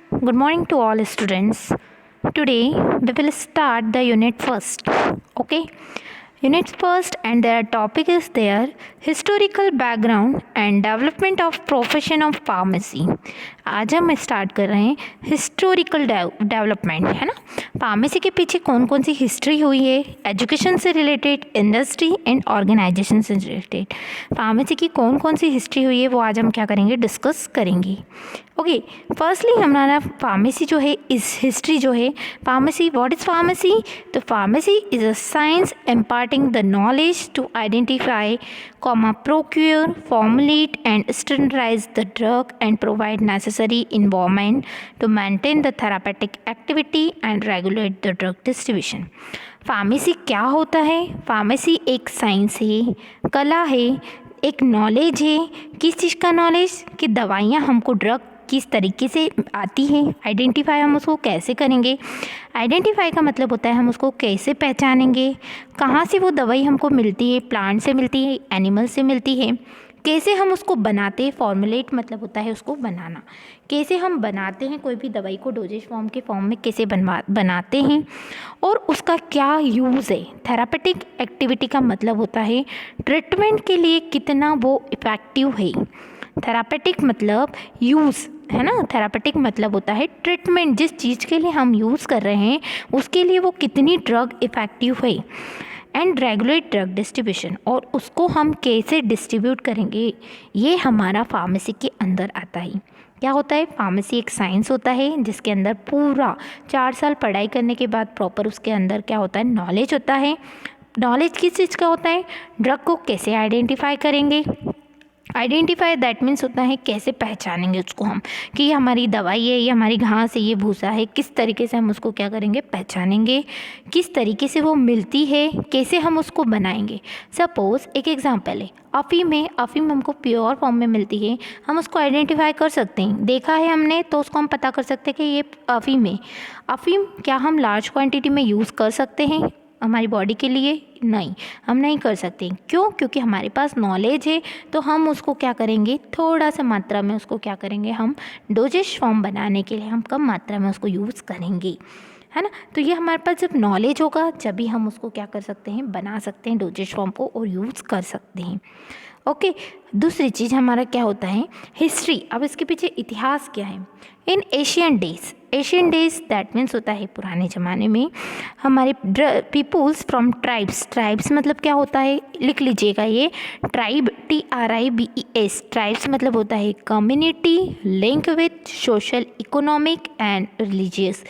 Good morning to all students. Today we will start the unit first. Okay, unit first, and their topic is their historical background and development of profession of pharmacy. आज हम start कर रहे हैं historical development, है ना। Pharmacy के पीछे कौन कौन सी हिस्ट्री हुई है, एजुकेशन से रिलेटेड, इंडस्ट्री एंड ऑर्गेनाइजेशन से रिलेटेड। फार्मेसी की कौन कौन सी हिस्ट्री हुई है वो आज हम क्या करेंगे, डिस्कस करेंगे। ओके, फर्स्टली हमारा फार्मेसी जो है, इस हिस्ट्री जो है, फार्मेसी, व्हाट इज़ फार्मेसी। तो pharmacy is a science imparting the knowledge to identify, procure, formulate and standardize the drug and provide necessary environment to maintain the therapeutic activity and regulate the drug distribution. Pharmacy क्या होता है? Pharmacy एक science है, कला है, एक knowledge है। किस चीज़ का नॉलेज? कि दवाइयाँ हमको, ड्रग किस तरीके से आती है, आइडेंटिफाई हम उसको कैसे करेंगे। आइडेंटिफाई का मतलब होता है हम उसको कैसे पहचानेंगे, कहाँ से वो दवाई हमको मिलती है, प्लांट से मिलती है, एनिमल से मिलती है, कैसे हम उसको बनाते हैं। फॉर्मुलेट मतलब होता है उसको बनाना, कैसे हम बनाते हैं कोई भी दवाई को डोजेज फॉर्म के फॉर्म में कैसे बनाते हैं, और उसका क्या यूज़ है। थेरापेटिक एक्टिविटी का मतलब होता है ट्रीटमेंट के लिए कितना वो इफ़ेक्टिव है। थेरापेटिक मतलब यूज़, है ना। थेरापेटिक मतलब होता है ट्रीटमेंट, जिस चीज़ के लिए हम यूज़ कर रहे हैं उसके लिए वो कितनी ड्रग इफ़ेक्टिव है। एंड रेगुलेट ड्रग डिस्ट्रीब्यूशन, और उसको हम कैसे डिस्ट्रीब्यूट करेंगे, ये हमारा फार्मेसी के अंदर आता है। क्या होता है? फार्मेसी एक साइंस होता है जिसके अंदर पूरा 4 साल पढ़ाई करने के बाद प्रॉपर उसके अंदर क्या होता है, नॉलेज होता है। नॉलेज किस चीज़ का होता है? ड्रग को कैसे आइडेंटिफाई करेंगे। आइडेंटिफाई दैट मीन्स होता है कैसे पहचानेंगे उसको हम, कि ये हमारी दवाई है, ये हमारी घास है, ये भूसा है। किस तरीके से हम उसको क्या करेंगे, पहचानेंगे। किस तरीके से वो मिलती है, कैसे हम उसको बनाएंगे। सपोज़ एक एग्जांपल है, अफ़ीम है। अफ़ीम हमको प्योर फॉर्म में मिलती है, हम उसको आइडेंटिफाई कर सकते हैं। देखा है हमने तो उसको हम पता कर सकते हैं कि ये अफ़ीम है। अफ़ीम क्या हम लार्ज क्वान्टिटी में यूज़ कर सकते हैं हमारी बॉडी के लिए? नहीं, हम नहीं कर सकते। क्यों? क्योंकि हमारे पास नॉलेज है, तो हम उसको क्या करेंगे, थोड़ा सा मात्रा में उसको क्या करेंगे, हम डोजेज फॉर्म बनाने के लिए हम कम मात्रा में उसको यूज़ करेंगे, है ना। तो ये हमारे पास जब नॉलेज होगा जब भी हम उसको क्या कर सकते हैं, बना सकते हैं डोजेज फॉर्म को और यूज़ कर सकते हैं। ओके, दूसरी चीज़ हमारा क्या होता है, हिस्ट्री। अब इसके पीछे इतिहास क्या है। इन एशियन डेज दैट मीन्स होता है पुराने ज़माने में हमारे पीपुल्स फ्रॉम ट्राइब्स मतलब क्या होता है, लिख लीजिएगा ये, ट्राइब, TRIBES। ट्राइब्स मतलब होता है community link with social, economic and religious.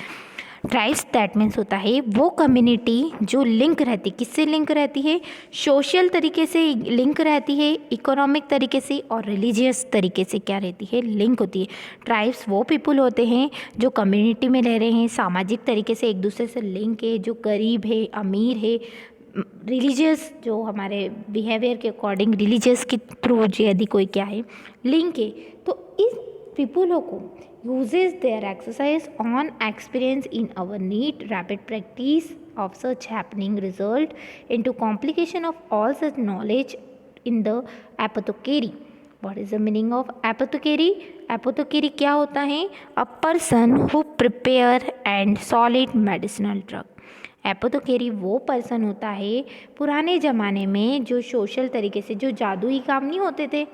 Tribes that means होता है वो कम्युनिटी जो लिंक रहती, किससे लिंक रहती है, सोशल तरीके से लिंक रहती है, इकोनॉमिक तरीके से और रिलीजियस तरीके से क्या रहती है, लिंक होती है। ट्राइब्स वो पीपल होते हैं जो कम्युनिटी में रह रहे हैं, सामाजिक तरीके से एक दूसरे से लिंक है, जो गरीब है, अमीर है। रिलीजियस जो हमारे बिहेवियर के अकॉर्डिंग रिलीजियस के थ्रू यदि कोई क्या है, लिंक है, तो इस पीपलों को uses their exercise on experience in our need rapid practice of such happening result into complication of all such knowledge in the apothecary. What is the meaning of apothecary? Apothecary क्या होता है? A person who prepare and solid medicinal drug. एपोथेकेरी वो person होता है पुराने ज़माने में जो सोशल तरीके से, जो जादुई काम नहीं होते थे,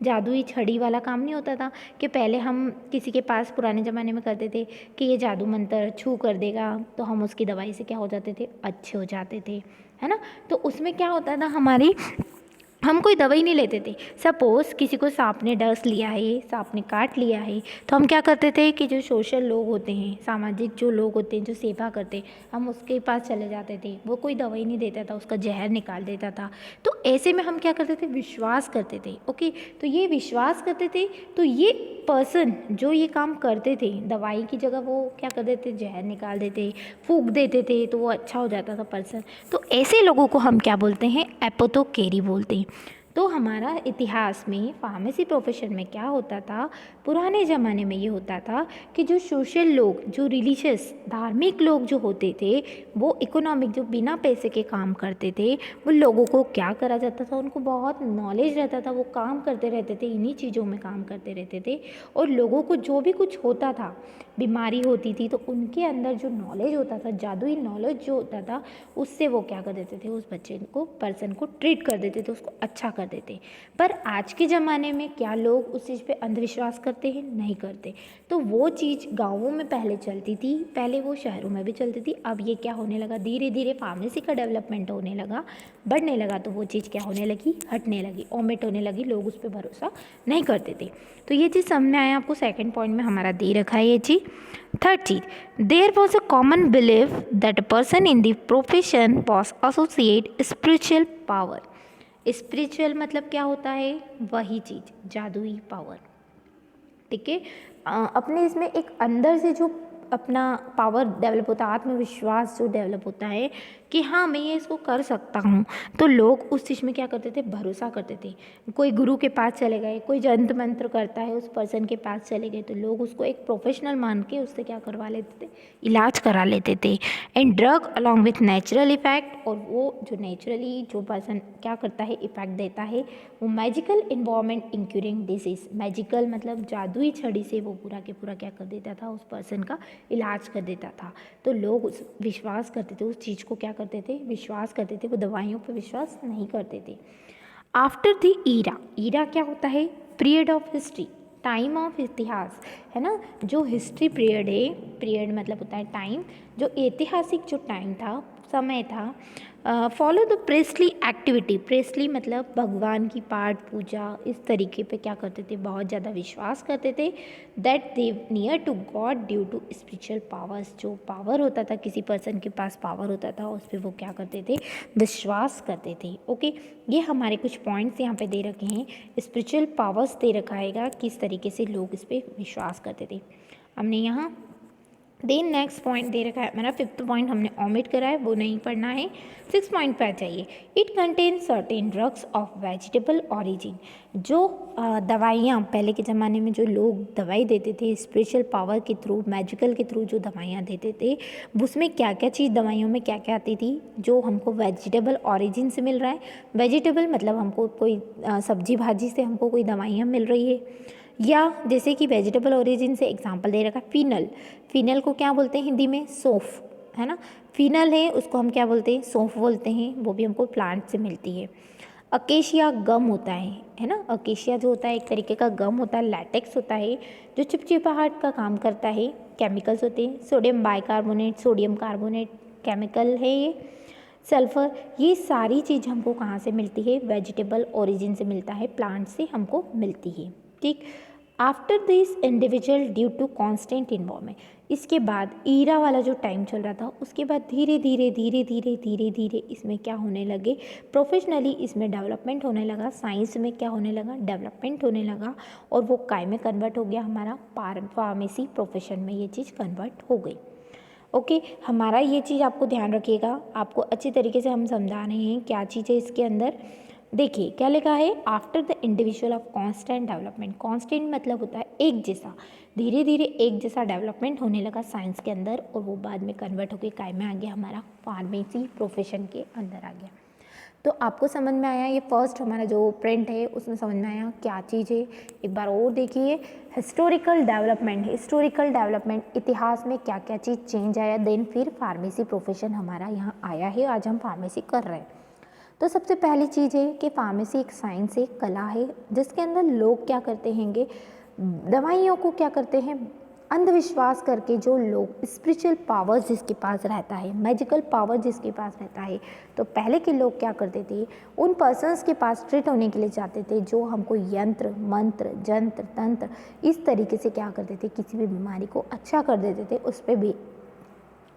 जादुई छड़ी वाला काम नहीं होता था कि पहले हम किसी के पास पुराने ज़माने में करते थे कि ये जादू मंत्र छू कर देगा तो हम उसकी दवाई से क्या हो जाते थे, अच्छे हो जाते थे, है ना। तो उसमें क्या होता था, हमारी हम कोई दवाई नहीं लेते थे। सपोज़ किसी को सांप ने डस लिया है, सांप ने काट लिया है, तो हम क्या करते थे कि जो सोशल लोग होते हैं, सामाजिक जो लोग होते हैं, जो सेवा करते हैं, हम उसके पास चले जाते थे। वो कोई दवाई नहीं देता था, उसका जहर निकाल देता था। तो ऐसे में हम क्या करते थे, विश्वास करते थे। ओके, तो ये विश्वास करते थे, तो ये पर्सन जो ये काम करते थे, दवाई की जगह वो क्या कर देते, जहर निकाल देते, फूंक देते थे, तो वो अच्छा हो जाता था पर्सन। तो ऐसे लोगों को हम क्या बोलते हैं, एपोथेकेरी बोलते हैं। तो हमारा इतिहास में फार्मेसी प्रोफेशन में क्या होता था, पुराने ज़माने में ये होता था कि जो सोशल लोग, जो रिलीजियस धार्मिक लोग जो होते थे, वो इकोनॉमिक जो बिना पैसे के काम करते थे, वो लोगों को क्या करा जाता था, उनको बहुत नॉलेज रहता था, वो काम करते रहते थे, इन्हीं चीज़ों में काम करते रहते थे। और लोगों को जो भी कुछ होता था, बीमारी होती थी तो उनके अंदर जो नॉलेज होता था, जादुई नॉलेज जो होता था, उससे वो क्या कर देते थे, उस बच्चे को, पर्सन को ट्रीट कर देते थे, उसको अच्छा कर देते। पर आज के ज़माने में क्या लोग उस चीज़ पे अंधविश्वास करते हैं? नहीं करते। तो वो चीज़ गाँवों में पहले चलती थी, पहले वो शहरों में भी चलती थी। अब ये क्या होने लगा, धीरे धीरे फार्मेसी का डेवलपमेंट होने लगा, बढ़ने लगा, तो वो चीज़ क्या होने लगी, हटने लगी, ओमिट होने लगी, लोग उस पर भरोसा नहीं करते थे। तो ये चीज़ समझ में आया आपको? सेकंड पॉइंट में हमारा दे रखा है ये चीज़। थर्ड चीज, there was a common believe that a person in the profession was associate spiritual power. Spiritual मतलब क्या होता है? वही चीज़, जादुई पावर। ठीक है, अपने इसमें एक अंदर से जो अपना पावर डेवलप होता है, आत्मविश्वास जो डेवलप होता है कि हाँ मैं ये इसको कर सकता हूँ, तो लोग उस चीज़ में क्या करते थे, भरोसा करते थे। कोई गुरु के पास चले गए, कोई जंत्र मंत्र करता है, उस पर्सन के पास चले गए, तो लोग उसको एक प्रोफेशनल मान के उससे क्या करवा लेते थे, इलाज करा लेते थे। And drug along with natural effect, और वो जो नेचुरली जो पर्सन क्या करता है, इफेक्ट देता है, वो मैजिकल इन्वॉल्वमेंट इंक्यूरिंग डिजीज। मैजिकल मतलब जादुई छड़ी से वो पूरा के पूरा क्या कर देता था, उस पर्सन का इलाज कर देता था। तो लोग उस विश्वास करते थे, उस चीज़ को क्या करते थे, विश्वास करते थे, वो दवाइयों पर विश्वास नहीं करते थे। आफ्टर द ईरा, ईरा क्या होता है, period of history, time of इतिहास, है ना। जो हिस्ट्री पीरियड है, पीरियड मतलब होता है टाइम, जो ऐतिहासिक जो टाइम था, समय था, फॉलो द प्रेस्टली एक्टिविटी, प्रेस्टली मतलब भगवान की पाठ पूजा, इस तरीके पे क्या करते थे, बहुत ज़्यादा विश्वास करते थे। That they near to God due to spiritual powers, जो पावर होता था, किसी पर्सन के पास पावर होता था, उस पर वो क्या करते थे, विश्वास करते थे। ओके, ये हमारे कुछ पॉइंट्स यहाँ पे दे रखे हैं, स्पिरिचुअल पावर्स दे रखा है, किस तरीके से लोग इस पर विश्वास करते थे। हमने यहाँ देन नेक्स्ट पॉइंट दे रखा है हमारा, फिफ्थ पॉइंट हमने ओमिट करा है, वो नहीं पढ़ना है। सिक्स पॉइंट पे आ जाइए। It contain certain drugs of vegetable origin, जो दवाइयाँ पहले के ज़माने में जो लोग दवाई देते थे स्पिरिचुअल पावर के थ्रू, मैजिकल के थ्रू जो दवाइयाँ देते थे, उसमें क्या क्या चीज़, दवाइयों में क्या क्या आती थी, जो हमको वेजिटेबल ऑरिजिन से मिल रहा है। वेजिटेबल मतलब हमको कोई सब्जी भाजी से हमको कोई दवाइयाँ मिल रही है, या जैसे कि वेजिटेबल ओरिजिन से एग्जांपल दे रखा है फिनल, फिनल को क्या बोलते हैं हिंदी में, सौंफ, है ना। फिनल है, उसको हम क्या बोलते हैं, सौंफ बोलते हैं, वो भी हमको प्लांट से मिलती है। अकेशिया गम होता है ना। अकेशिया जो होता है एक तरीके का गम होता है, लैटेक्स होता है, जो चिपचिपाहट का काम करता है। केमिकल्स होते हैं, sodium bicarbonate, sodium carbonate chemical है ये, सल्फर, ये सारी चीज़ हमको कहाँ से मिलती है, वेजिटेबल ओरिजिन से मिलता है, प्लांट से हमको मिलती है। ठीक, after this individual due to constant involvement, इसके बाद ईरा वाला जो टाइम चल रहा था, उसके बाद धीरे धीरे धीरे धीरे धीरे धीरे इसमें क्या होने लगे, प्रोफेशनली इसमें डेवलपमेंट होने लगा, साइंस में क्या होने लगा, डेवलपमेंट होने लगा, और वो काय में कन्वर्ट हो गया, हमारा फार्मेसी प्रोफेशन में ये चीज़ कन्वर्ट हो गई। ओके, हमारा ये चीज़ आपको ध्यान रखिएगा, आपको अच्छी तरीके से हम समझा रहे हैं क्या चीज़ है इसके अंदर। देखिए क्या लिखा है, after the individual of constant development, constant मतलब होता है एक जैसा, धीरे धीरे एक जैसा डेवलपमेंट होने लगा साइंस के अंदर, और वो बाद में कन्वर्ट होकर काय में आ गया, हमारा फार्मेसी प्रोफेशन के अंदर आ गया। तो आपको समझ में आया, ये फर्स्ट हमारा जो प्रिंट है उसमें समझ में आया क्या चीज़ है। एक बार और देखिए, हिस्टोरिकल डेवलपमेंट, हिस्टोरिकल डेवलपमेंट, इतिहास में क्या क्या चीज़ चेंज आया, देन फिर फार्मेसी प्रोफेशन हमारा यहाँ आया है, आज हम फार्मेसी कर रहे हैं। तो सबसे पहली चीज़ है कि फार्मेसी एक साइंस, एक कला है, जिसके अंदर लोग क्या करते हैंगे, दवाइयों को क्या करते हैं, अंधविश्वास करके, जो लोग स्पिरिचुअल पावर जिसके पास रहता है, मैजिकल पावर जिसके पास रहता है, तो पहले के लोग क्या करते थे, उन पर्सन्स के पास ट्रीट होने के लिए जाते थे, जो हमको यंत्र मंत्र जंत्र तंत्र इस तरीके से क्या करते थे, किसी भी बीमारी को अच्छा कर देते थे, उस पर भी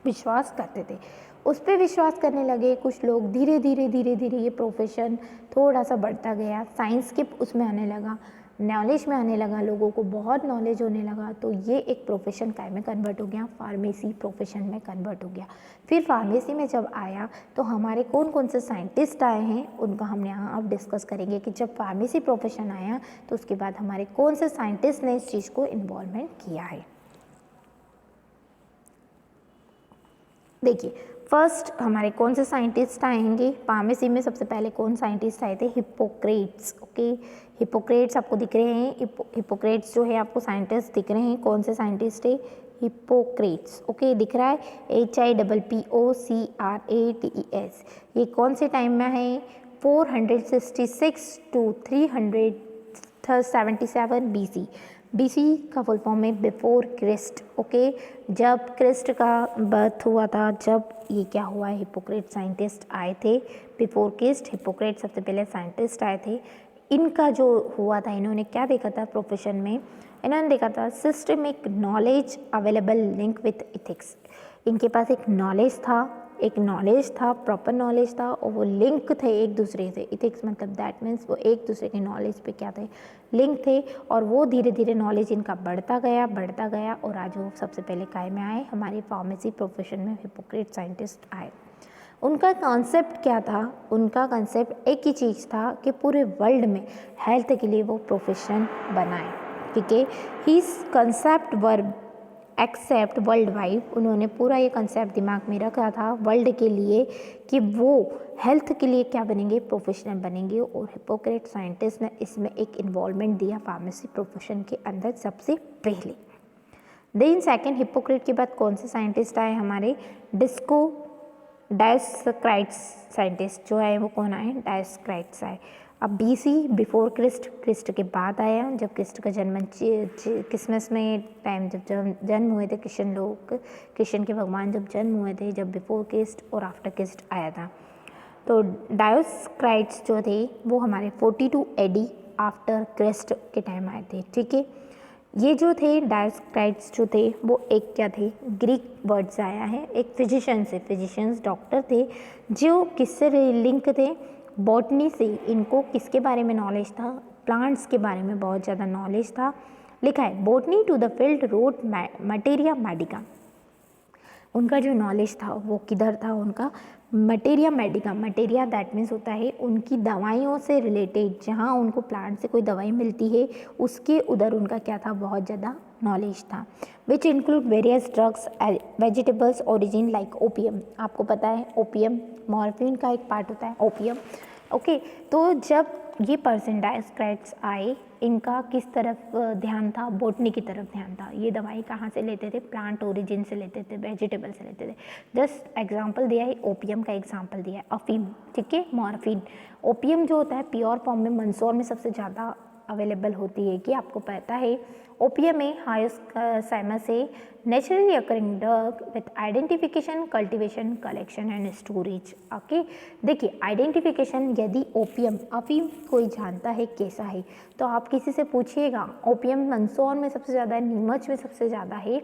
विश्वास करते थे। उस पर विश्वास करने लगे कुछ लोग, धीरे धीरे धीरे धीरे ये प्रोफेशन थोड़ा सा बढ़ता गया, साइंस के उसमें आने लगा, नॉलेज में आने लगा, लोगों को बहुत नॉलेज होने लगा, तो ये एक प्रोफेशन काय में कन्वर्ट हो गया, फार्मेसी प्रोफेशन में कन्वर्ट हो गया। फिर फार्मेसी में जब आया तो हमारे कौन कौन से साइंटिस्ट आए हैं, उनका हम यहाँ अब डिस्कस करेंगे कि जब फार्मेसी प्रोफेशन आया तो उसके बाद हमारे कौन से साइंटिस्ट ने इस चीज़ को इन्वॉल्वमेंट किया है। देखिए, फर्स्ट हमारे कौन से साइंटिस्ट आएंगे, फार्मेसी में सबसे पहले कौन साइंटिस्ट आए थे, हिप्पोक्रेट्स। ओके, हिप्पोक्रेट्स आपको दिख रहे हैं, हिप्पोक्रेट्स जो है आपको साइंटिस्ट दिख रहे हैं, कौन से साइंटिस्ट है, हिप्पोक्रेट्स। ओके, दिख रहा है HIPPOCRATES। ये कौन से टाइम में है, 466 to 377 BC। BC का फुल फॉर्म है बिफोर क्रिस्ट। ओके, जब क्रिस्ट का बर्थ हुआ था, जब ये क्या हुआ है, हिप्पोक्रेट साइंटिस्ट आए थे बिफोर क्रिस्ट। हिप्पोक्रेट सबसे पहले साइंटिस्ट आए थे। इनका जो हुआ था, इन्होंने क्या देखा था प्रोफेशन में, इन्होंने देखा था systemic knowledge available link with ethics. इनके पास एक नॉलेज था, प्रॉपर नॉलेज था, और वो लिंक थे एक दूसरे से। इथिक्स मतलब दैट मीन्स वो एक दूसरे के नॉलेज पे क्या थे, लिंक थे, और वो धीरे धीरे नॉलेज इनका बढ़ता गया और आज वो सबसे पहले काय में आए, हमारे फार्मेसी प्रोफेशन में हिप्पोक्रेट साइंटिस्ट आए। उनका कॉन्सेप्ट क्या था, उनका कॉन्सेप्ट एक ही चीज़ था कि पूरे वर्ल्ड में हेल्थ के लिए वो प्रोफेशन बनाए। ठीक है, हीज कंसेप्ट वर एक्सेप्ट वर्ल्ड वाइड। उन्होंने पूरा ये कंसेप्ट दिमाग में रखा था वर्ल्ड के लिए कि वो हेल्थ के लिए क्या बनेंगे, प्रोफेशनल बनेंगे, और हिप्पोक्रेट साइंटिस्ट ने इसमें एक इन्वॉल्वमेंट दिया फार्मेसी प्रोफेशन के अंदर सबसे पहले। देन सेकेंड, हिप्पोक्रेट के बाद कौन से साइंटिस्ट आए, हमारे डायोस्क्राइट्स साइंटिस्ट जो है वो कौन आए, डायोस्क्राइट्स आए। अब BC बिफोर क्रिस्ट के बाद आया, जब क्रिस्ट का जन्म क्रिसमस में टाइम जब जन्म हुए थे क्रिश्चियन के भगवान जब जन्म हुए थे, जब बिफोर क्रिस्ट और आफ्टर क्रिस्ट आया था। तो डायोस्क्राइट्स जो थे वो हमारे 42 AD आफ्टर क्रिस्ट के टाइम आए थे। ठीक है, ये जो थे डायोस्क्राइट्स जो थे वो एक क्या थे, ग्रीक वर्ड से आया है, एक फिजिशियंस डॉक्टर थे, जो किससे लिंक थे, बॉटनी से। इनको किसके बारे में नॉलेज था, प्लांट्स के बारे में बहुत ज़्यादा नॉलेज था। लिखा है botany to the field road materia medica. उनका जो नॉलेज था वो किधर था, उनका materia medica. Materia that means होता है उनकी दवाइयों से रिलेटेड, जहाँ उनको प्लांट से कोई दवाई मिलती है उसके उधर उनका क्या था, बहुत ज़्यादा नॉलेज था। Which include various drugs vegetables origin like opium. आपको पता है ओपियम मॉर्फिन का एक पार्ट होता है ओपियम। ओके, तो जब ये पर्सन डायोस्क्राइट्स आए, इनका किस तरफ ध्यान था, बॉटनी की तरफ ध्यान था। ये दवाई कहाँ से लेते थे, प्लांट ओरिजिन से लेते थे, वेजिटेबल से लेते थे। जस्ट एग्जांपल दिया है, ओपियम का एग्जांपल दिया है, अफीम। ठीक है, मॉर्फिन। ओपियम जो होता है प्योर फॉर्म में मंदसौर में सबसे ज़्यादा अवेलेबल होती है, कि आपको पता है ओपियम में हायोसाइमस है, naturally occurring drug with identification, cultivation, collection and storage. Okay, देखिए आइडेंटिफिकेशन, यदि ओपियम अफीम कोई जानता है कैसा है, तो आप किसी से पूछिएगा, ओपियम मंदसौर में सबसे ज़्यादा है, नीमच में सबसे ज़्यादा है,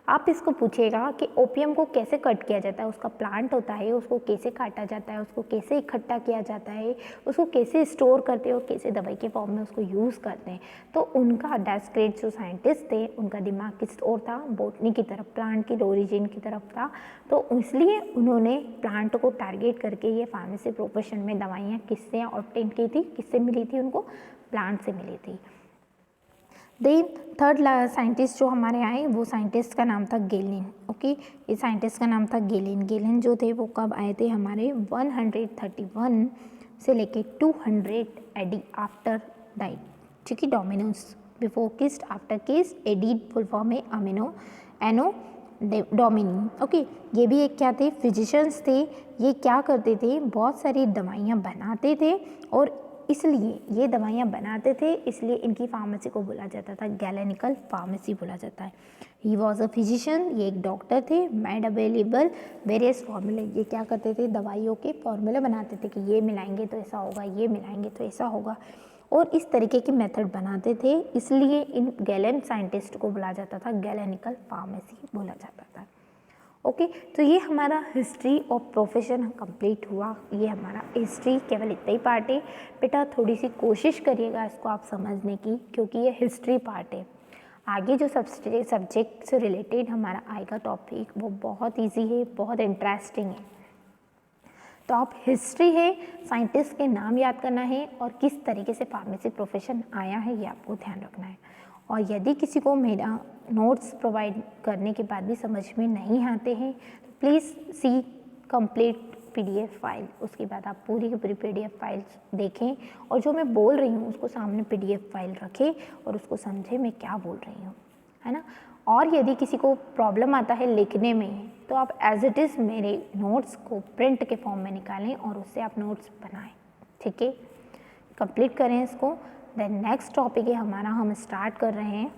आप इसको पूछिएगा कि ओपियम को कैसे कट किया जाता है, उसका प्लांट होता है, उसको कैसे काटा जाता है, उसको कैसे इकट्ठा किया जाता है, उसको कैसे स्टोर करते हैं और कैसे दवाई के फॉर्म में उसको यूज़ करते हैं। तो उनका डायोस्क्राइट्स जो साइंटिस्ट थे, उनका दिमाग किस ओर था, बॉटनी की तरफ, प्लांट की ओरिजिन की तरफ था। तो इसलिए उन्होंने प्लांट को टारगेट करके ये फार्मेसी प्रोफेशन में दवाइयाँ किससे ऑब्टेन की थी, किससे मिली थी उनको, प्लांट से मिली थी। देन थर्ड साइंटिस्ट जो हमारे आए, वो साइंटिस्ट का नाम था गैलेन। ओके, ये साइंटिस्ट का नाम था गैलेन। गैलेन जो थे वो कब आए थे, हमारे 131 से लेके 200 AD आफ्टर डाइट। ठीक है, Domino's before KIST after KIST, AD full form है अमीनो एनो डोमिनी। ओके, ये भी एक क्या थे, फिजिशियंस थे। ये क्या करते थे, बहुत सारी दवाइयाँ बनाते थे, और इसलिए ये दवाइयाँ बनाते थे, इसलिए इनकी फार्मेसी को बोला जाता था गैलेनिकल फार्मेसी बोला जाता है। ही वॉज अ फिजिशियन, ये एक डॉक्टर थे। मेड अवेलेबल वेरियस फार्मूले, ये क्या करते थे, दवाइयों के फार्मूले बनाते थे कि ये मिलाएंगे तो ऐसा होगा, ये मिलाएंगे तो ऐसा होगा, और इस तरीके के मेथड बनाते थे, इसलिए इन गैलेन साइंटिस्ट को बोला जाता था गैलेनिकल फार्मेसी बोला जाता था। ओके, तो ये हमारा हिस्ट्री ऑफ प्रोफेशन कंप्लीट हुआ। ये हमारा हिस्ट्री केवल इतना ही पार्ट है बेटा, थोड़ी सी कोशिश करिएगा इसको आप समझने की, क्योंकि ये हिस्ट्री पार्ट है। आगे जो सब्जेक्ट से रिलेटेड हमारा आएगा टॉपिक, वो बहुत इजी है, बहुत इंटरेस्टिंग है। तो आप हिस्ट्री है, साइंटिस्ट के नाम याद करना है, और किस तरीके से फार्मेसी प्रोफेशन आया है ये आपको ध्यान रखना है। और यदि किसी को मेरा नोट्स प्रोवाइड करने के बाद भी समझ में नहीं आते हैं, तो please see complete PDF file, उसके बाद आप पूरी की पूरी PDF फाइल देखें और जो मैं बोल रही हूँ उसको सामने PDF फाइल रखें और उसको समझें मैं क्या बोल रही हूँ, है ना। और यदि किसी को प्रॉब्लम आता है लिखने में तो आप एज इट इज़ मेरे नोट्स को प्रिंट के फॉर्म में निकालें और उससे आप नोट्स बनाएं, ठीक है। कंप्लीट करें इसको। देन नेक्स्ट टॉपिक है हमारा, हम स्टार्ट कर रहे हैं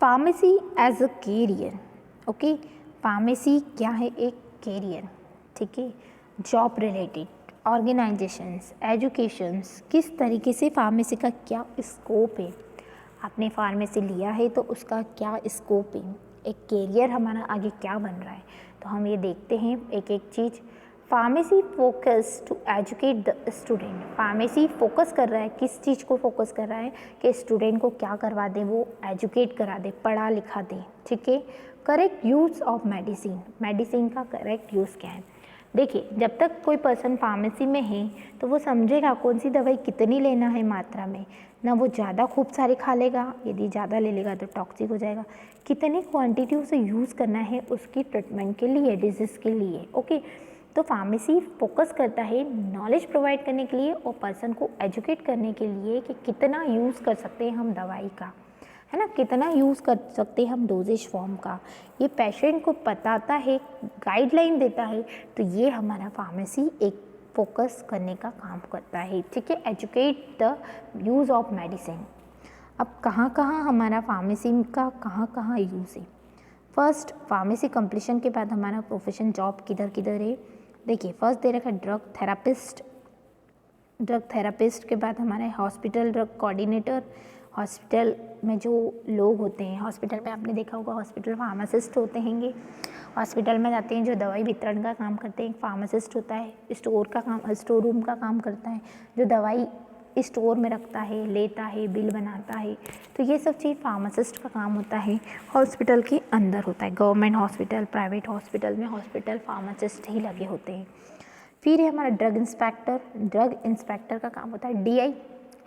pharmacy as a career. Okay, pharmacy क्या है? एक कैरियर, ठीक है। जॉब रिलेटेड, ऑर्गेनाइजेशंस, एजुकेशंस, किस तरीके से फार्मेसी का क्या स्कोप है, आपने फार्मेसी लिया है तो उसका क्या स्कोप है, एक कैरियर हमारा आगे क्या बन रहा है। तो हम ये देखते हैं एक एक चीज़। Pharmacy focus to educate the student, pharmacy focus कर रहा है, किस चीज़ को फोकस कर रहा है कि स्टूडेंट को क्या करवा दे, वो एजुकेट करा दे, पढ़ा लिखा दे, ठीक है। Correct use of medicine, medicine का करेक्ट यूज़ क्या है। देखिए, जब तक कोई पर्सन फार्मेसी में है तो वो समझेगा कौन सी दवाई कितनी लेना है मात्रा में, ना वो ज़्यादा खूब सारे खा लेगा, यदि ज़्यादा ले लेगा तो टॉक्सिक हो जाएगा, कितनी क्वांटिटी उसे यूज़ करना है उसकी ट्रीटमेंट के लिए, डिजीज़ के लिए। ओके, तो फार्मेसी फोकस करता है नॉलेज प्रोवाइड करने के लिए और पर्सन को एजुकेट करने के लिए कि कितना यूज़ कर सकते हैं हम दवाई का, है ना, कितना यूज़ कर सकते हैं हम डोजेज फॉर्म का, ये पेशेंट को बताता है, गाइडलाइन देता है। तो ये हमारा फार्मेसी एक फोकस करने का काम करता है, ठीक है। Educate the use of medicine. अब कहाँ कहाँ हमारा फार्मेसी का कहाँ कहाँ यूज़ है। फर्स्ट, फार्मेसी कंप्लीशन के बाद हमारा प्रोफेशन जॉब किधर किधर है। देखिए, फर्स्ट दे रखा ड्रग थेरापिस्ट, ड्रग थेरापिस्ट के बाद हमारे हॉस्पिटल ड्रग कोऑर्डिनेटर, हॉस्पिटल में जो लोग होते हैं, हॉस्पिटल में आपने देखा होगा हॉस्पिटल फार्मासिस्ट होते हैंगे, हॉस्पिटल में जाते हैं जो दवाई वितरण का काम करते हैं, एक फार्मासिस्ट होता है, स्टोर का काम, स्टोर रूम का काम करता है, जो दवाई स्टोर में रखता है, लेता है, बिल बनाता है। तो ये सब चीज़ फार्मासिस्ट का काम होता है, हॉस्पिटल के अंदर होता है। गवर्नमेंट हॉस्पिटल, प्राइवेट हॉस्पिटल में हॉस्पिटल फार्मासिस्ट ही लगे होते हैं। फिर है हमारा ड्रग इंस्पेक्टर, ड्रग इंस्पेक्टर का काम होता है DI,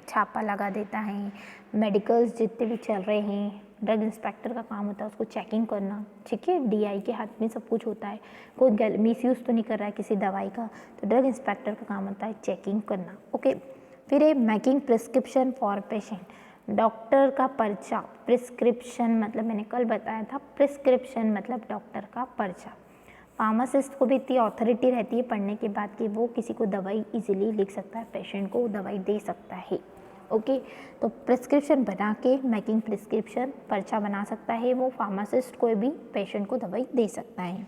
छापा लगा देता है, मेडिकल्स जितने भी चल रहे हैं ड्रग इंस्पेक्टर का काम होता है उसको चेकिंग करना, ठीक है। DI के हाथ में सब कुछ होता है, कोई मिसयूज़ तो नहीं कर रहा है किसी दवाई का, तो ड्रग इंस्पेक्टर का काम होता है चेकिंग करना, ओके। फिर है making prescription for patient, doctor का पर्चा, प्रिस्क्रिप्शन मतलब मैंने कल बताया था, प्रिस्क्रिप्शन मतलब डॉक्टर का पर्चा। फार्मासिस्ट को भी इतनी अथॉरिटी रहती है पढ़ने के बाद कि वो किसी को दवाई इजीली लिख सकता है, पेशेंट को दवाई दे सकता है, ओके। तो प्रिस्क्रिप्शन बना के, मेकिंग प्रिस्क्रिप्शन, पर्चा बना सकता है वो, फार्मासिस्ट कोई भी पेशेंट को दवाई दे सकता है।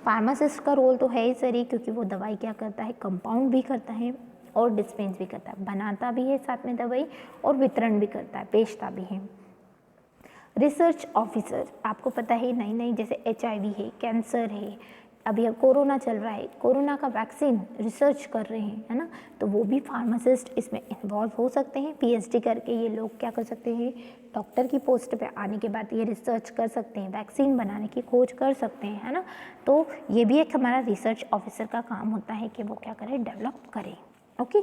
फार्मासिस्ट का रोल तो है ही सही, क्योंकि वो दवाई क्या करता है, कंपाउंड भी करता है और डिस्पेंस भी करता है, बनाता भी है साथ में दवाई और वितरण भी करता है, बेचता भी है। रिसर्च ऑफिसर, आपको पता है नई नई जैसे HIV है, कैंसर है, अभी अब कोरोना चल रहा है, कोरोना का वैक्सीन रिसर्च कर रहे हैं, है ना, तो वो भी फार्मासिस्ट इसमें इन्वॉल्व हो सकते हैं। PhD करके ये लोग क्या कर सकते हैं, डॉक्टर की पोस्ट पे आने के बाद ये रिसर्च कर सकते हैं, वैक्सीन बनाने की खोज कर सकते हैं, है ना। तो ये भी एक हमारा रिसर्च ऑफिसर का काम होता है कि वो क्या करें, डेवलप करें, ओके।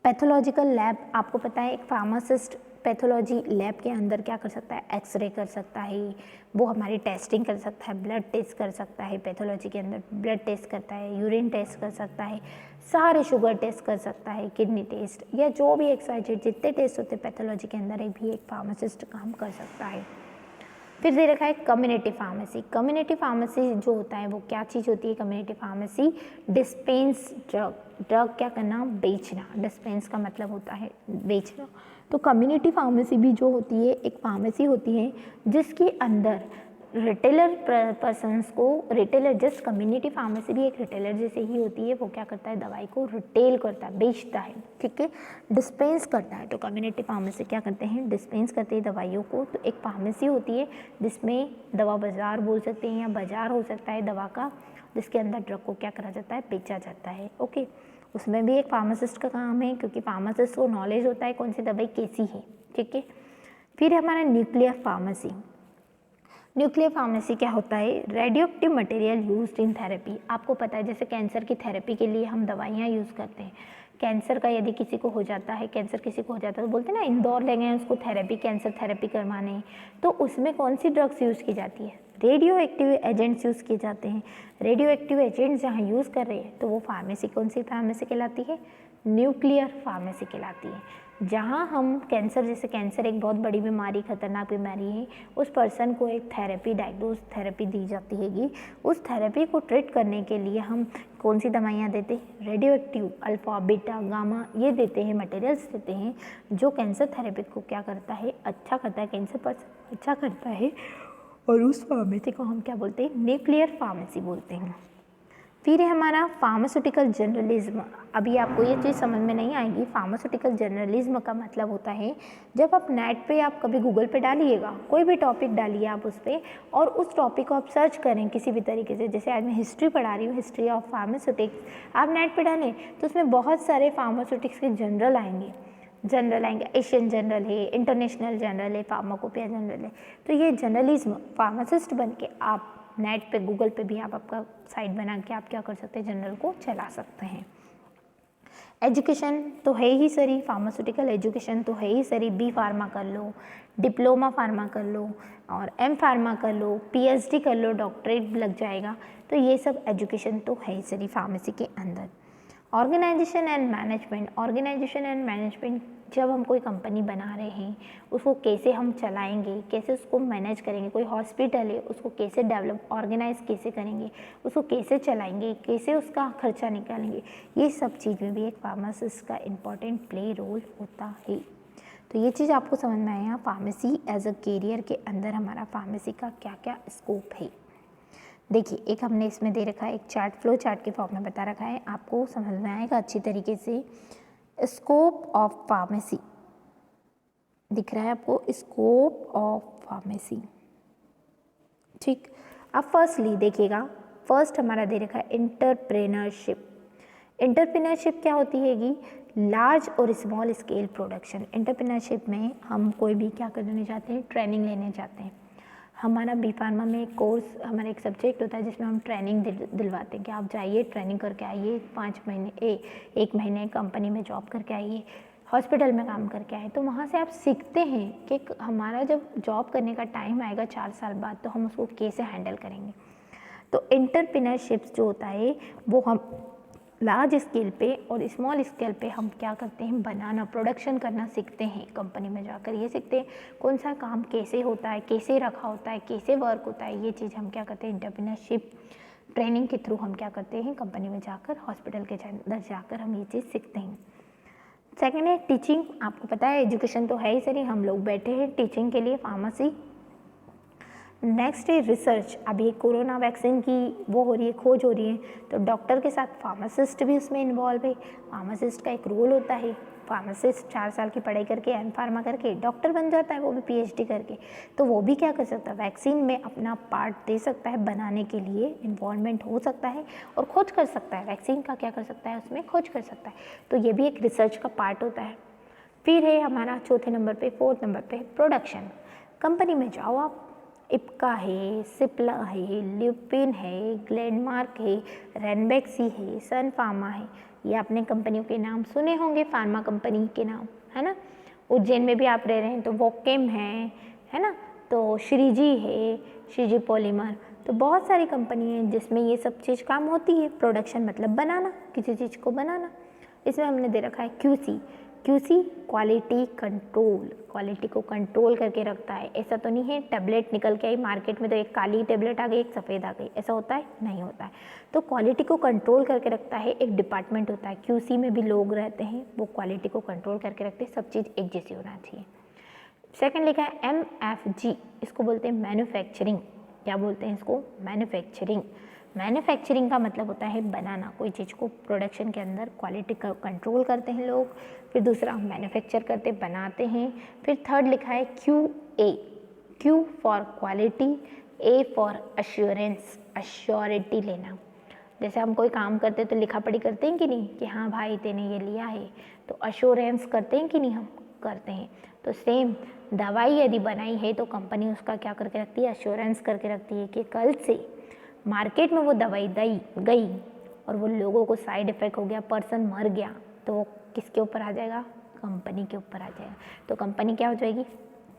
पैथोलॉजिकल लैब, आपको पता है एक फार्मासिस्ट पैथोलॉजी लैब के अंदर क्या कर सकता है, एक्सरे कर सकता है, वो हमारी टेस्टिंग कर सकता है, ब्लड टेस्ट कर सकता है, पैथोलॉजी के अंदर ब्लड टेस्ट करता है, यूरिन टेस्ट कर सकता है, सारे शुगर टेस्ट कर सकता है, किडनी टेस्ट या जो भी XYZ जितने टेस्ट होते हैं पैथोलॉजी के अंदर भी एक फार्मासिस्ट काम कर सकता है। फिर दे रखा है कम्युनिटी फार्मेसी। कम्युनिटी फार्मेसी जो होता है वो क्या चीज़ होती है, community pharmacy dispense drug, drug क्या करना, बेचना, डिस्पेंस का मतलब होता है बेचना। तो कम्युनिटी फार्मेसी भी जो होती है एक फार्मेसी होती है जिसके अंदर रिटेलर पर्सनस को, रिटेलर जस्ट कम्युनिटी फार्मेसी भी एक रिटेलर जैसे ही होती है, वो क्या करता है, दवाई को रिटेल करता है, बेचता है, ठीक है, डिस्पेंस करता है। तो कम्युनिटी फार्मेसी क्या करते हैं, डिस्पेंस करते हैं दवाइयों को। तो एक फार्मेसी होती है जिसमें दवा बाज़ार बोल सकते हैं या बाज़ार हो सकता है दवा का, जिसके अंदर ड्रग को क्या करा जाता है, बेचा जाता है, ओके। उसमें भी एक फार्मासिस्ट का काम है, क्योंकि फार्मासिस्ट को नॉलेज होता है कौन सी दवाई कैसी है, ठीक है। फिर हमारा न्यूक्लियर फार्मेसी। न्यूक्लियर फार्मेसी क्या होता है, radio active material used in therapy. आपको पता है जैसे कैंसर की थेरेपी के लिए हम दवाइयाँ यूज़ करते हैं, कैंसर का यदि किसी को हो जाता है, कैंसर किसी को हो जाता है तो बोलते हैं ना इंदौर ले गए उसको थेरेपी, कैंसर थेरेपी करवाने, तो उसमें कौन सी ड्रग्स यूज़ की जाती है? रेडियो एक्टिव एजेंट्स यूज़ किए जाते हैं। रेडियो एक्टिव एजेंट्स जहाँ यूज़ कर रहे हैं तो वो फार्मेसी कौन सी फार्मेसी कहलाती है? न्यूक्लियर फार्मेसी कहलाती है। जहाँ हम कैंसर, जैसे कैंसर एक बहुत बड़ी बीमारी, खतरनाक बीमारी है, उस पर्सन को एक थेरेपी, डायग्नोज थेरेपी दी जाती हैगी। उस थेरेपी को ट्रीट करने के लिए हम कौन सी दवाइयाँ देते हैं? Radio active, alpha, beta, gamma, ये देते हैं, मटेरियल्स देते हैं जो कैंसर थेरेपी को क्या करता है? अच्छा करता है, कैंसर पर अच्छा करता है। और उस फार्मेसी को हम क्या बोलते हैं? न्यूक्लियर फार्मेसी बोलते हैं। फिर है हमारा फार्मास्यूटिकल जर्नलिज्म। अभी आपको ये चीज़ समझ में नहीं आएगी। फार्मास्यूटिकल जर्नलिज्म का मतलब होता है जब आप नेट पे, आप कभी गूगल पे डालिएगा, कोई भी टॉपिक डालिए आप उस पर, और उस टॉपिक को आप सर्च करें किसी भी तरीके से। जैसे आज मैं हिस्ट्री पढ़ा रही हूँ, हिस्ट्री ऑफ फार्मास्यूटिक्स, आप नेट पे डालें तो उसमें बहुत सारे फार्मास्यूटिक्स के जनरल आएंगे, एशियन जनरल है, इंटरनेशनल जनरल है, फार्माकोपिया जनरल है। तो ये जर्नलिज्म, फार्मासिस्ट बन के आप नेट पे, गूगल पे भी आप आपका साइट बना के आप क्या कर सकते हैं? जनरल को चला सकते हैं। एजुकेशन तो है ही सरी, फार्मास्यूटिकल एजुकेशन तो है ही सरी। बी फार्मा कर लो, डिप्लोमा फार्मा कर लो, और एम फार्मा कर लो, पीएचडी कर लो, डॉक्टरेट लग जाएगा। तो ये सब एजुकेशन तो है ही सरी फार्मेसी के अंदर। Organisation and management, organisation and management, जब हम कोई कंपनी बना रहे हैं उसको कैसे हम चलाएंगे, कैसे उसको मैनेज करेंगे। कोई हॉस्पिटल है उसको कैसे डेवलप, ऑर्गेनाइज कैसे करेंगे, उसको कैसे चलाएंगे, कैसे उसका खर्चा निकालेंगे, ये सब चीज़ में भी एक फार्मासिस्ट का इम्पॉर्टेंट प्ले रोल होता है। तो ये चीज़ आपको समझ में आया फार्मेसी एज अ कैरियर के अंदर हमारा फार्मेसी का क्या क्या स्कोप है। देखिए, एक हमने इसमें दे रखा है, एक चार्ट, फ्लो चार्ट के फॉर्म में बता रखा है, आपको समझ में आएगा अच्छी तरीके से। स्कोप ऑफ फार्मेसी दिख रहा है आपको, स्कोप ऑफ फार्मेसी, ठीक। अब फर्स्टली देखिएगा, फर्स्ट हमारा दे रखा है एंटरप्रेन्योरशिप। एंटरप्रेन्योरशिप क्या होती हैगी? लार्ज और स्मॉल स्केल प्रोडक्शन। एंटरप्रेन्योरशिप में हम कोई भी क्या करने जाते हैं? ट्रेनिंग लेने जाते हैं। हमारा बी फार्मा में एक कोर्स, हमारा एक सब्जेक्ट होता है जिसमें हम ट्रेनिंग दिलवाते हैं कि आप जाइए, ट्रेनिंग करके आइए, 5 महीने, 1 महीने कंपनी में जॉब करके आइए, हॉस्पिटल में काम करके आए। तो वहाँ से आप सीखते हैं कि हमारा जब जॉब करने का टाइम आएगा 4 साल बाद, तो हम उसको कैसे हैंडल करेंगे। तो एंटरप्रेन्योरशिप जो होता है वो हम लार्ज स्केल पे और स्मॉल स्केल पे हम क्या करते हैं? बनाना, प्रोडक्शन करना सीखते हैं। कंपनी में जाकर ये सीखते हैं कौन सा काम कैसे होता है, कैसे रखा होता है, कैसे वर्क होता है। ये चीज़ हम क्या करते हैं? एंटरप्रेन्योरशिप ट्रेनिंग के थ्रू हम क्या करते हैं? कंपनी में जाकर, हॉस्पिटल के अंदर जाकर हम ये चीज़ सीखते हैं। सेकेंड है टीचिंग। आपको पता है एजुकेशन तो है ही सही, हम लोग बैठे हैं टीचिंग के लिए, फार्मेसी। नेक्स्ट है रिसर्च। अभी कोरोना वैक्सीन की वो हो रही है, खोज हो रही है, तो डॉक्टर के साथ फार्मासिस्ट भी उसमें इन्वॉल्व है। फार्मासिस्ट का एक रोल होता है। फार्मासिस्ट 4 साल की पढ़ाई करके, एम फार्मा करके डॉक्टर बन जाता है, वो भी पीएचडी करके। तो वो भी क्या कर सकता है? वैक्सीन में अपना पार्ट दे सकता है, बनाने के लिए इन्वॉल्वमेंट हो सकता है और खोज कर सकता है। वैक्सीन का क्या कर सकता है? उसमें खोज कर सकता है। तो ये भी एक रिसर्च का पार्ट होता है। फिर है हमारा चौथे नंबर पे, 4th नंबर पे प्रोडक्शन। कंपनी में जाओ आप, इप्का है, सिप्ला है, ल्यूपिन है, ग्लेनमार्क है, रेनबेक्सी है, सन फार्मा है। ये आपने कंपनियों के नाम सुने होंगे, फार्मा कंपनी के नाम, है ना। उज्जैन में भी आप रह रहे हैं तो वोकेम है ना, तो श्रीजी है, श्रीजी पॉलीमर। तो बहुत सारी कंपनी हैं जिसमें ये सब चीज़ काम होती है। प्रोडक्शन मतलब बनाना, किसी चीज़ को बनाना। इसमें हमने दे रखा है QC. QC quality control, quality को कंट्रोल करके रखता है। ऐसा तो नहीं है टैबलेट निकल के आई मार्केट में तो एक काली टैबलेट आ गई, एक सफ़ेद आ गई, ऐसा होता है? नहीं होता है। तो क्वालिटी को कंट्रोल करके रखता है, एक डिपार्टमेंट होता है। क्यूसी में भी लोग रहते हैं, वो क्वालिटी को कंट्रोल करके रखते हैं। सब चीज़ एक जैसी होना चाहिए। सेकेंड लिखा है MFG, इसको बोलते हैं मैन्युफैक्चरिंग। क्या बोलते हैं इसको? मैन्युफैक्चरिंग। मैन्युफैक्चरिंग का मतलब होता है बनाना, कोई चीज़ को प्रोडक्शन के अंदर क्वालिटी का कंट्रोल करते हैं लोग। फिर दूसरा मैन्युफैक्चर करते, बनाते हैं। फिर थर्ड लिखा है QA, Q for quality, A for assurance, assurity लेना। जैसे हम कोई काम करते तो लिखा पढ़ी करते हैं कि नहीं, कि हाँ भाई तेने ये लिया है, तो अश्योरेंस करते हैं कि नहीं? हम करते हैं। तो सेम दवाई यदि बनाई है तो कंपनी उसका क्या करके रखती है? अश्योरेंस करके रखती है कि कल से मार्केट में वो दवाई गई और वो लोगों को साइड इफ़ेक्ट हो गया, पर्सन मर गया, तो वो किसके ऊपर आ जाएगा, कंपनी के ऊपर आ जाएगा। तो कंपनी क्या हो जाएगी,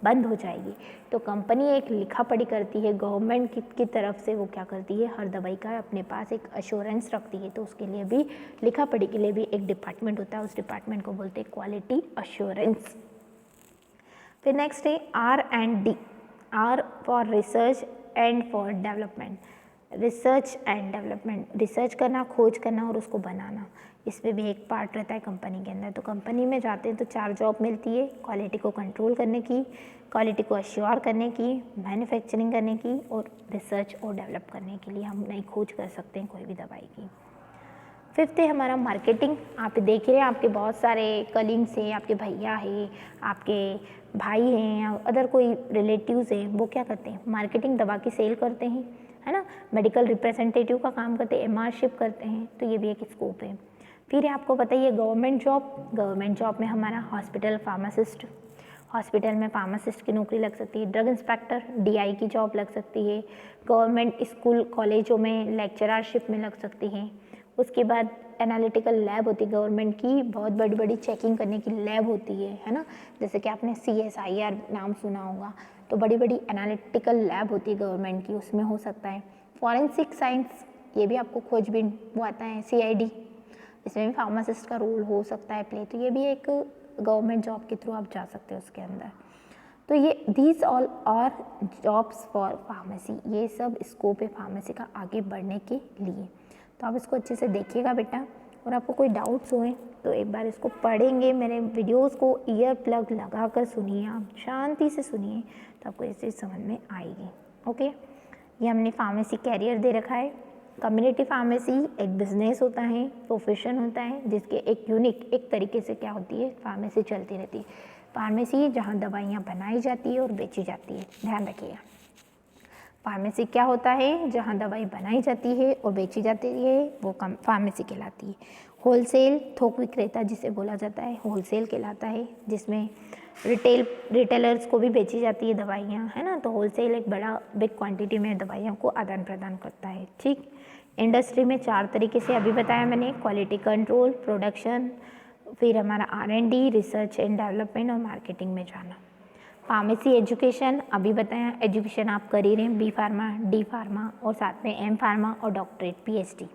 बंद हो जाएगी। तो कंपनी एक लिखा पढ़ी करती है, गवर्नमेंट की तरफ से वो क्या करती है, हर दवाई का अपने पास एक अश्योरेंस रखती है। तो उसके लिए भी लिखा पढ़ी के लिए भी एक डिपार्टमेंट होता है, उस डिपार्टमेंट को बोलते हैं क्वालिटी अश्योरेंस। फिर नेक्स्ट है R&D, R for research and for development. Research and development, research करना, खोज करना और उसको बनाना, इसमें भी एक पार्ट रहता है कंपनी के अंदर। तो कंपनी में जाते हैं तो 4 जॉब मिलती है, क्वालिटी को कंट्रोल करने की, क्वालिटी को अश्योर करने की, मैन्युफैक्चरिंग करने की और रिसर्च और डेवलप करने के लिए हम नई खोज कर सकते हैं कोई भी दवाई की। फिफ्थ है हमारा मार्केटिंग। आप देख रहे हैं आपके बहुत सारे कलीग्स हैं, आपके भैया हैं, आपके भाई हैं या अदर कोई रिलेटिव्स हैं, वो क्या करते हैं, मार्केटिंग दवा की सेल करते हैं, है ना, मेडिकल रिप्रेजेंटेटिव का काम करते हैं, एमआरशिप करते हैं। तो ये भी एक स्कोप है। फिर आपको बताइए गवर्नमेंट जॉब, गवर्नमेंट जॉब में हमारा हॉस्पिटल फार्मासिस्ट, हॉस्पिटल में फार्मासिस्ट की नौकरी लग सकती है, ड्रग इंस्पेक्टर डीआई की जॉब लग सकती है, गवर्नमेंट स्कूल कॉलेजों में लेक्चररशिप में लग सकती हैं। उसके बाद एनालिटिकल लैब होती है गवर्नमेंट की, बहुत बड़ी बड़ी चेकिंग करने की लैब होती है ना, जैसे कि आपने CSIR नाम सुना होगा। तो बड़ी बड़ी एनालिटिकल लैब होती है गवर्नमेंट की, उसमें हो सकता है। फॉरेंसिक साइंस, ये भी आपको खोजबीन वो आता है, CID, इसमें भी फार्मासिस्ट का रोल हो सकता है प्ले। तो ये भी एक गवर्नमेंट जॉब के थ्रू आप जा सकते हो उसके अंदर। तो ये these all are jobs for pharmacy, ये सब स्कोप है फार्मेसी का आगे बढ़ने के लिए। तो आप इसको अच्छे से देखिएगा बेटा, और आपको कोई डाउट्स होए तो एक बार इसको पढ़ेंगे, मेरे वीडियोस को ईयर प्लग लगा कर सुनिए, आप शांति से सुनिए, तो आपको ये चीज़ समझ में आएगी। ओके, ये हमने फार्मेसी कैरियर दे रखा है। कम्युनिटी फार्मेसी एक बिजनेस होता है, प्रोफेशन होता है, जिसके एक यूनिक एक तरीके से क्या होती है, फार्मेसी चलती रहती है। फार्मेसी जहाँ दवाइयाँ बनाई जाती है और बेची जाती है, ध्यान रखिएगा। फार्मेसी क्या होता है, जहाँ दवाई बनाई जाती है और बेची जाती है, वो फार्मेसी कहलाती है। होलसेल थोक विक्रेता जिसे बोला जाता है, होलसेल कहलाता है, जिसमें रिटेलर्स को भी बेची जाती है दवाइयाँ, है ना। तो होलसेल एक बड़ा बिग क्वांटिटी में दवाइयों को आदान प्रदान करता है। ठीक, इंडस्ट्री में 4 तरीके से अभी बताया मैंने, क्वालिटी कंट्रोल, प्रोडक्शन, फिर हमारा R&D, रिसर्च एंड डेवलपमेंट और मार्केटिंग में जाना। फार्मेसी एजुकेशन अभी बताया, एजुकेशन आप कर ही रहे हैं, B फार्मा, D फार्मा और साथ में M फार्मा और doctorate PhD।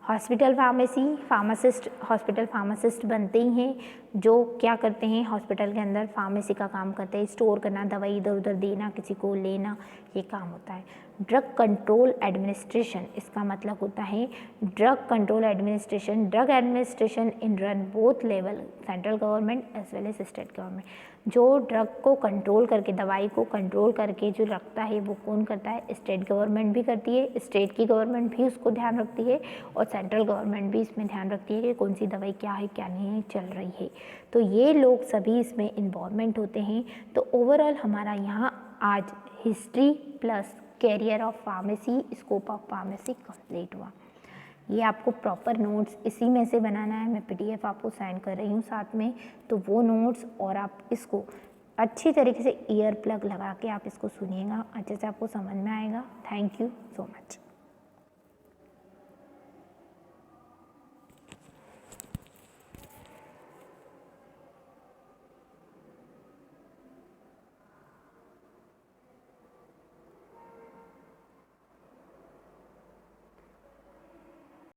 Hospital pharmacy, pharmacist hospital pharmacist बनते ही हैं, जो क्या करते हैं हॉस्पिटल के अंदर फार्मेसी का काम करते हैं, स्टोर करना, दवाई इधर उधर देना, किसी को लेना, ये काम होता है। ड्रग कंट्रोल एडमिनिस्ट्रेशन, इसका मतलब होता है drug control administration, drug administration in run both level, central government as well as state government. जो ड्रग को कंट्रोल करके, दवाई को कंट्रोल करके जो रखता है वो कौन करता है, स्टेट गवर्नमेंट भी करती है, स्टेट की गवर्नमेंट भी उसको ध्यान रखती है और सेंट्रल गवर्नमेंट भी इसमें ध्यान रखती है कि कौन सी दवाई क्या है क्या नहीं है चल रही है। तो ये लोग सभी इसमें इन्वॉल्वमेंट होते हैं। तो ओवरऑल हमारा यहाँ आज history plus carrier of pharmacy, scope of pharmacy complete हुआ। ये आपको प्रॉपर नोट्स इसी में से बनाना है, मैं PDF आपको सेंड कर रही हूँ साथ में। तो वो नोट्स और आप इसको अच्छी तरीके से ईयर प्लग लगा के आप इसको सुनिएगा, अच्छे से आपको समझ में आएगा। Thank you so much.